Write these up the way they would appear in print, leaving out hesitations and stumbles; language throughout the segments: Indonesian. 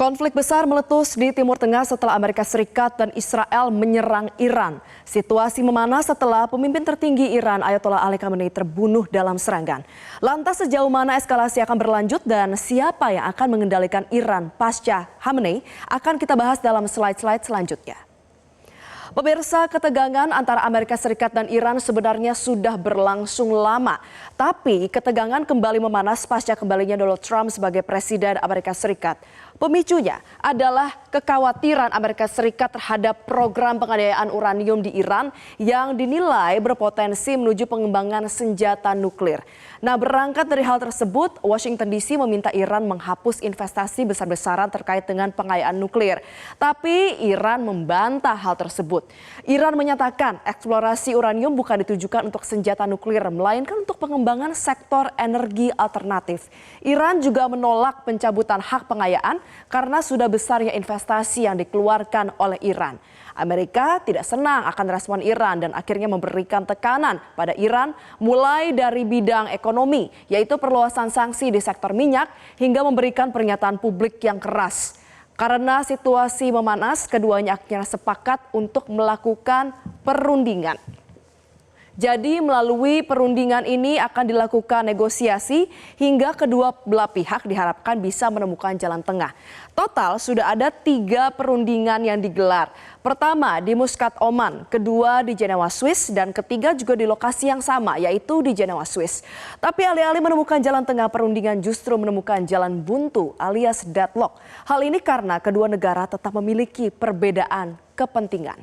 Konflik besar meletus di Timur Tengah setelah Amerika Serikat dan Israel menyerang Iran. Situasi memanas setelah pemimpin tertinggi Iran Ayatollah Ali Khamenei terbunuh dalam serangan. Lantas sejauh mana eskalasi akan berlanjut dan siapa yang akan mengendalikan Iran pasca Khamenei akan kita bahas dalam slide-slide selanjutnya. Pemirsa, ketegangan antara Amerika Serikat dan Iran sebenarnya sudah berlangsung lama. Tapi ketegangan kembali memanas pasca kembalinya Donald Trump sebagai Presiden Amerika Serikat. Pemicunya adalah kekhawatiran Amerika Serikat terhadap program pengadaan uranium di Iran yang dinilai berpotensi menuju pengembangan senjata nuklir. Nah, berangkat dari hal tersebut, Washington DC meminta Iran menghapus investasi besar-besaran terkait dengan pengayaan nuklir. Tapi Iran membantah hal tersebut. Iran menyatakan eksplorasi uranium bukan ditujukan untuk senjata nuklir, melainkan untuk pengembangan sektor energi alternatif. Iran juga menolak pencabutan hak pengayaan karena sudah besarnya investasi yang dikeluarkan oleh Iran. Amerika tidak senang akan respon Iran dan akhirnya memberikan tekanan pada Iran mulai dari bidang ekonomi, yaitu perluasan sanksi di sektor minyak hingga memberikan pernyataan publik yang keras. Karena situasi memanas, keduanya akhirnya sepakat untuk melakukan perundingan. Jadi melalui perundingan ini akan dilakukan negosiasi hingga kedua belah pihak diharapkan bisa menemukan jalan tengah. Total sudah ada 3 perundingan yang digelar. Pertama di Muscat, Oman, kedua di Jenewa, Swiss, dan ketiga juga di lokasi yang sama yaitu di Jenewa, Swiss. Tapi alih-alih menemukan jalan tengah, perundingan justru menemukan jalan buntu alias deadlock. Hal ini karena kedua negara tetap memiliki perbedaan kepentingan.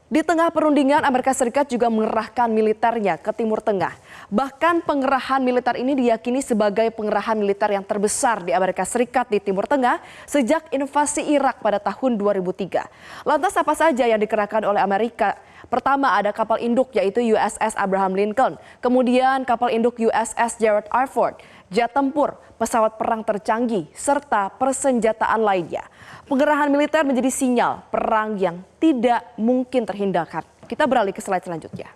Di tengah perundingan, Amerika Serikat juga mengerahkan militernya ke Timur Tengah. Bahkan pengerahan militer ini diyakini sebagai pengerahan militer yang terbesar di Amerika Serikat di Timur Tengah sejak invasi Irak pada tahun 2003. Lantas apa saja yang dikerahkan oleh Amerika? Pertama ada kapal induk yaitu USS Abraham Lincoln, kemudian kapal induk USS Gerald R. Ford, jet tempur, pesawat perang tercanggih, serta persenjataan lainnya. Pengerahan militer menjadi sinyal perang yang tidak mungkin terhindarkan. Kita beralih ke slide selanjutnya.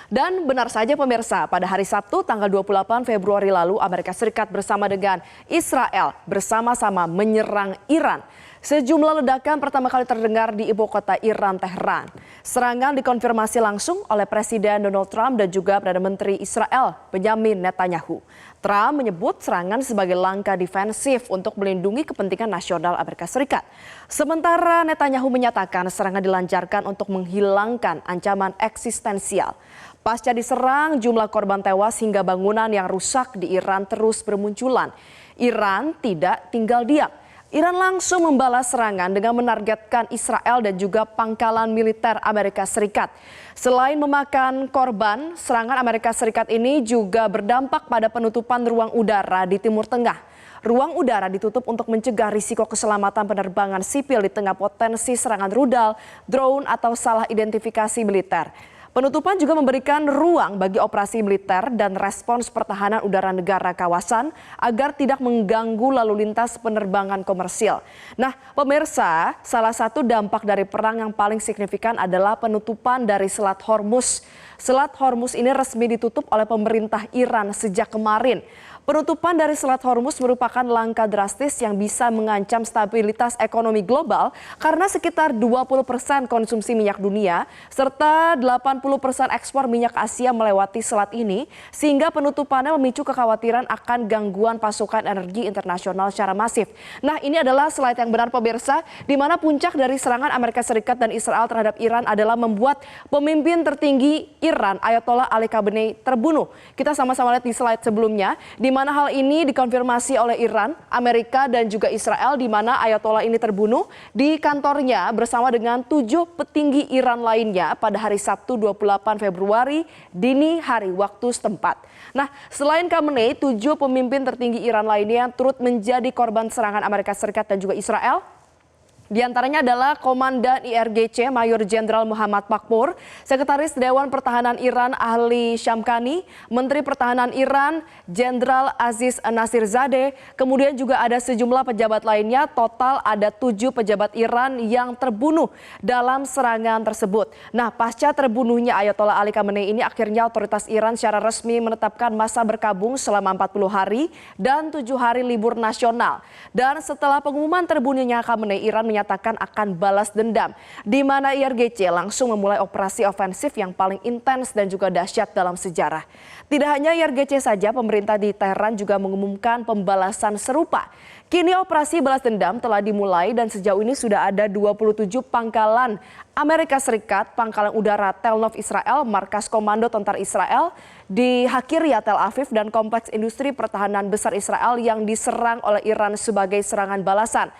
Dan benar saja pemirsa, pada hari Sabtu tanggal 28 Februari lalu Amerika Serikat bersama dengan Israel bersama-sama menyerang Iran. Sejumlah ledakan pertama kali terdengar di ibu kota Iran, Tehran. Serangan dikonfirmasi langsung oleh Presiden Donald Trump dan juga Perdana Menteri Israel Benjamin Netanyahu. Trump menyebut serangan sebagai langkah defensif untuk melindungi kepentingan nasional Amerika Serikat. Sementara Netanyahu menyatakan serangan dilancarkan untuk menghilangkan ancaman eksistensial. Pasca diserang, jumlah korban tewas hingga bangunan yang rusak di Iran terus bermunculan. Iran tidak tinggal diam. Iran langsung membalas serangan dengan menargetkan Israel dan juga pangkalan militer Amerika Serikat. Selain memakan korban, serangan Amerika Serikat ini juga berdampak pada penutupan ruang udara di Timur Tengah. Ruang udara ditutup untuk mencegah risiko keselamatan penerbangan sipil di tengah potensi serangan rudal, drone atau salah identifikasi militer. Penutupan juga memberikan ruang bagi operasi militer dan respons pertahanan udara negara kawasan agar tidak mengganggu lalu lintas penerbangan komersil. Nah, pemirsa, salah satu dampak dari perang yang paling signifikan adalah penutupan dari Selat Hormuz. Selat Hormuz ini resmi ditutup oleh pemerintah Iran sejak kemarin. Penutupan dari Selat Hormuz merupakan langkah drastis yang bisa mengancam stabilitas ekonomi global karena sekitar 20% konsumsi minyak dunia serta 80% ekspor minyak Asia melewati selat ini sehingga penutupannya memicu kekhawatiran akan gangguan pasokan energi internasional secara masif. Nah, ini adalah slide yang benar pemirsa, di mana puncak dari serangan Amerika Serikat dan Israel terhadap Iran adalah membuat pemimpin tertinggi Iran Ayatollah Ali Khamenei terbunuh. Kita sama-sama lihat di slide sebelumnya, di mana hal ini dikonfirmasi oleh Iran, Amerika, dan juga Israel, di mana Ayatollah ini terbunuh di kantornya bersama dengan 7 petinggi Iran lainnya pada hari Sabtu 28 Februari dini hari waktu setempat. Nah, selain Khamenei, 7 pemimpin tertinggi Iran lainnya turut menjadi korban serangan Amerika Serikat dan juga Israel. Di antaranya adalah Komandan IRGC Mayor Jenderal Muhammad Pakpor, Sekretaris Dewan Pertahanan Iran Ali Shamkhani, Menteri Pertahanan Iran Jenderal Aziz Nasirzadeh, kemudian juga ada sejumlah pejabat lainnya. Total ada 7 pejabat Iran yang terbunuh dalam serangan tersebut. Nah, pasca terbunuhnya Ayatollah Ali Khamenei ini akhirnya otoritas Iran secara resmi menetapkan masa berkabung selama 40 hari dan 7 hari libur nasional. Dan setelah pengumuman terbunuhnya Khamenei, Iran menyatakan akan balas dendam, di mana IRGC langsung memulai operasi ofensif yang paling intens dan juga dahsyat dalam sejarah. Tidak hanya IRGC saja, pemerintah di Teheran juga mengumumkan pembalasan serupa. Kini operasi balas dendam telah dimulai dan sejauh ini sudah ada 27 pangkalan Amerika Serikat, pangkalan udara Tel Nov Israel, markas komando tentara Israel di Hakiria Tel Aviv, dan kompleks industri pertahanan besar Israel yang diserang oleh Iran sebagai serangan balasan.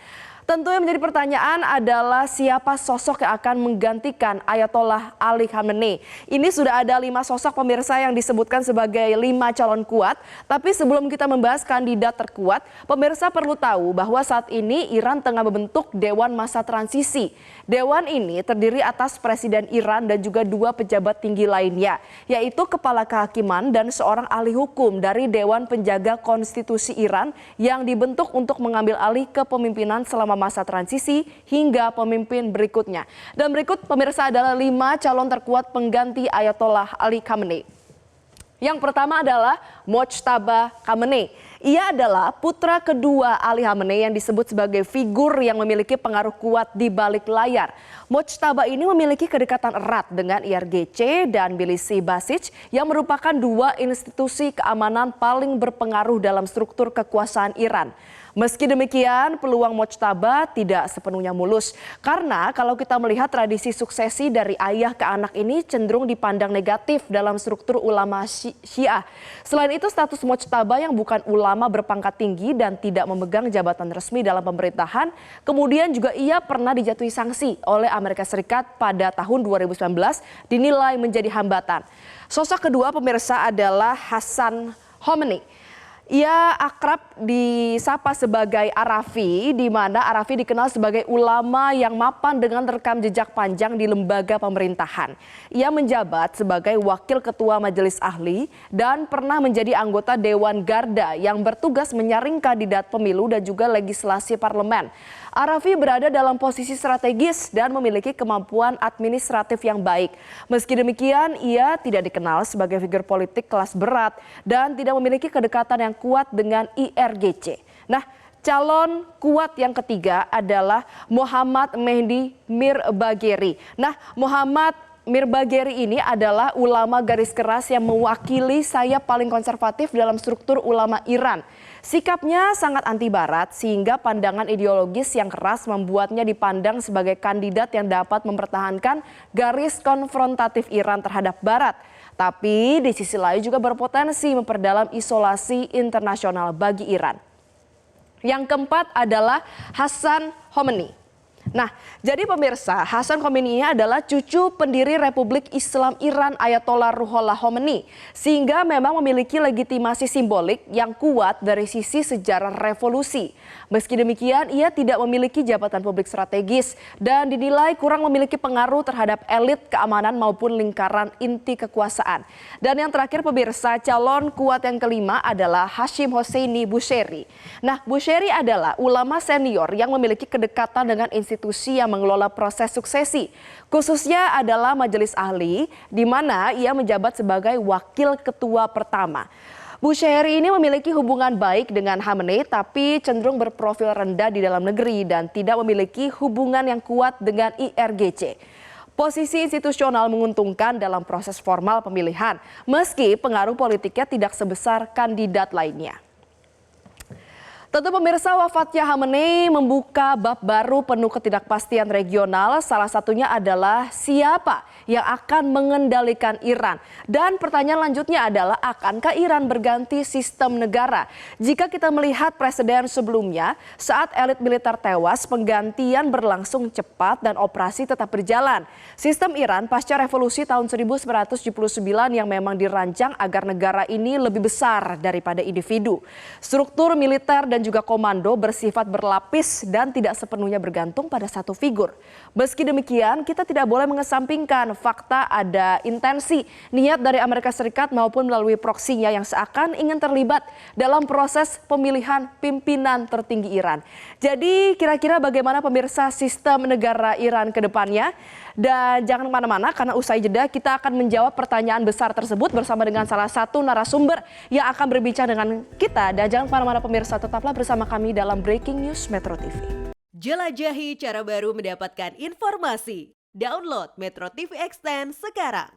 Tentu yang menjadi pertanyaan adalah siapa sosok yang akan menggantikan Ayatollah Ali Khamenei. Ini sudah ada 5 sosok pemirsa yang disebutkan sebagai 5 calon kuat. Tapi sebelum kita membahas kandidat terkuat, pemirsa perlu tahu bahwa saat ini Iran tengah membentuk Dewan Masa Transisi. Dewan ini terdiri atas Presiden Iran dan juga 2 pejabat tinggi lainnya, yaitu Kepala Kehakiman dan seorang ahli hukum dari Dewan Penjaga Konstitusi Iran yang dibentuk untuk mengambil alih kepemimpinan selama masa transisi hingga pemimpin berikutnya. Dan berikut pemirsa adalah 5 calon terkuat pengganti Ayatollah Ali Khamenei. Yang pertama adalah Mojtaba Khamenei. Ia adalah putra kedua Ali Khamenei yang disebut sebagai figur yang memiliki pengaruh kuat di balik layar. Mojtaba ini memiliki kedekatan erat dengan IRGC dan Bilisi Basij yang merupakan 2 institusi keamanan paling berpengaruh dalam struktur kekuasaan Iran. Meski demikian, peluang Mojtaba tidak sepenuhnya mulus. Karena kalau kita melihat tradisi suksesi dari ayah ke anak ini cenderung dipandang negatif dalam struktur ulama Syiah. Selain itu, status Mojtaba yang bukan ulama berpangkat tinggi dan tidak memegang jabatan resmi dalam pemerintahan, kemudian juga ia pernah dijatuhi sanksi oleh Amerika Serikat pada tahun 2019 dinilai menjadi hambatan. Sosok kedua pemirsa adalah Hassan Khomeini. Ia akrab disapa sebagai Arafi, di mana Arafi dikenal sebagai ulama yang mapan dengan rekam jejak panjang di lembaga pemerintahan. Ia menjabat sebagai wakil ketua majelis ahli dan pernah menjadi anggota Dewan Garda yang bertugas menyaring kandidat pemilu dan juga legislasi parlemen. Arafi berada dalam posisi strategis dan memiliki kemampuan administratif yang baik. Meski demikian, ia tidak dikenal sebagai figur politik kelas berat dan tidak memiliki kedekatan yang kuat dengan IRGC. Nah, calon kuat yang ketiga adalah Mohammad Mehdi Mirbagheri. Nah, Mohammad Mirbagheri ini adalah ulama garis keras yang mewakili sayap paling konservatif dalam struktur ulama Iran. Sikapnya sangat anti barat sehingga pandangan ideologis yang keras membuatnya dipandang sebagai kandidat yang dapat mempertahankan garis konfrontatif Iran terhadap barat. Tapi di sisi lain juga berpotensi memperdalam isolasi internasional bagi Iran. Yang keempat adalah Hassan Khomeini. Nah, jadi pemirsa, Hassan Khomeini ini adalah cucu pendiri Republik Islam Iran Ayatollah Ruhollah Khomeini, sehingga memang memiliki legitimasi simbolik yang kuat dari sisi sejarah revolusi. Meski demikian, ia tidak memiliki jabatan publik strategis dan dinilai kurang memiliki pengaruh terhadap elit keamanan maupun lingkaran inti kekuasaan. Dan yang terakhir pemirsa, calon kuat yang kelima adalah Hashim Hosseini Bushiri. Nah, Bushiri adalah ulama senior yang memiliki kedekatan dengan institusi yang mengelola proses suksesi, khususnya adalah majelis ahli, di mana ia menjabat sebagai wakil ketua pertama. Bushiri ini memiliki hubungan baik dengan Khamenei, tapi cenderung berprofil rendah di dalam negeri dan tidak memiliki hubungan yang kuat dengan IRGC. Posisi institusional menguntungkan dalam proses formal pemilihan, meski pengaruh politiknya tidak sebesar kandidat lainnya. Tentu pemirsa, wafatnya Khamenei membuka bab baru penuh ketidakpastian regional. Salah satunya adalah siapa yang akan mengendalikan Iran. Dan pertanyaan lanjutnya adalah, akankah Iran berganti sistem negara? Jika kita melihat presiden sebelumnya, saat elit militer tewas, penggantian berlangsung cepat dan operasi tetap berjalan. Sistem Iran pasca revolusi tahun 1979 yang memang dirancang agar negara ini lebih besar daripada individu. Struktur militer dan juga komando bersifat berlapis dan tidak sepenuhnya bergantung pada satu figur. Meski demikian, kita tidak boleh mengesampingkan fakta ada intensi, niat dari Amerika Serikat maupun melalui proksinya yang seakan ingin terlibat dalam proses pemilihan pimpinan tertinggi Iran. Jadi kira-kira bagaimana pemirsa sistem negara Iran ke depannya? Dan jangan kemana-mana karena usai jeda kita akan menjawab pertanyaan besar tersebut bersama dengan salah satu narasumber yang akan berbicara dengan kita. Dan jangan kemana-mana pemirsa, tetaplah bersama kami dalam Breaking News Metro TV. Jelajahi cara baru mendapatkan informasi. Download Metro TV Extend sekarang.